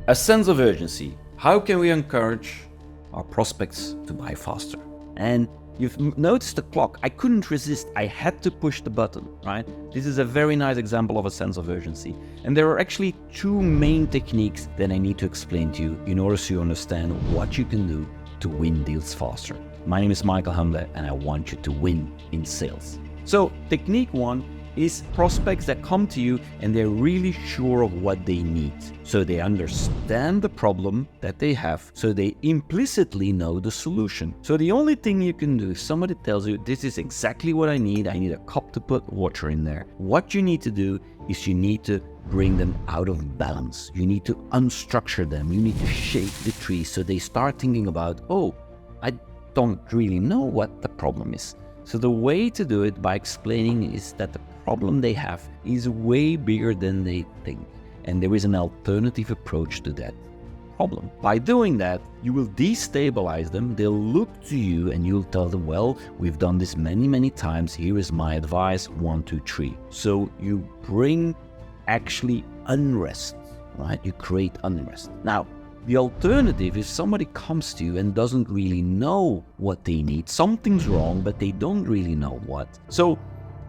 A sense of urgency. How can we encourage our prospects to buy faster? And you've noticed the clock. I couldn't resist. I had to push the button, right? This is a very nice example of a sense of urgency. And there are actually two main techniques that I need to explain to you in order to understand what you can do to win deals faster. My name is Michael Humblet, and I want you to win in sales. So technique one is prospects that come to you and they're really sure of what they need. So they understand the problem that they have, so they implicitly know the solution. So the only thing you can do, if somebody tells you, this is exactly what I need a cup to put water in there. What you need to do is you need to bring them out of balance. You need to unstructure them. You need to shake the tree so they start thinking about, oh, I don't really know what the problem is. So the way to do it by explaining is that the problem they have is way bigger than they think. And there is an alternative approach to that problem. By doing that, you will destabilize them. They'll look to you and you'll tell them, well, we've done this many times. Here is my advice, 1, 2, 3. So you bring actually unrest, right? You create unrest. Now, the alternative, if somebody comes to you and doesn't really know what they need, something's wrong, but they don't really know what. So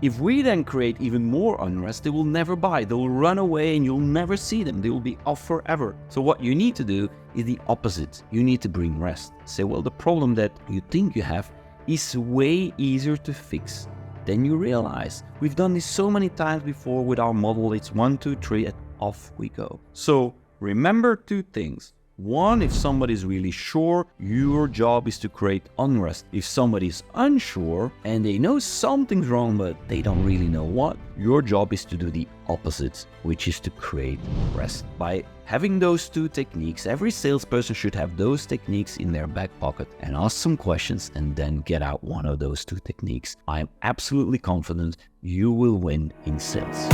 if we then create even more unrest, they will never buy. They will run away and you'll never see them. They will be off forever. So what you need to do is the opposite. You need to bring rest. Say, well, the problem that you think you have is way easier to fix. Then you realize we've done this so many times before with our model. It's 1, 2, 3, and off we go. So remember two things. One, if somebody's really sure, your job is to create unrest. If somebody's unsure and they know something's wrong but they don't really know what, your job is to do the opposite, which is to create rest. By having those two techniques, every salesperson should have those techniques in their back pocket and ask some questions and then get out one of those two techniques. I'm absolutely confident you will win in sales.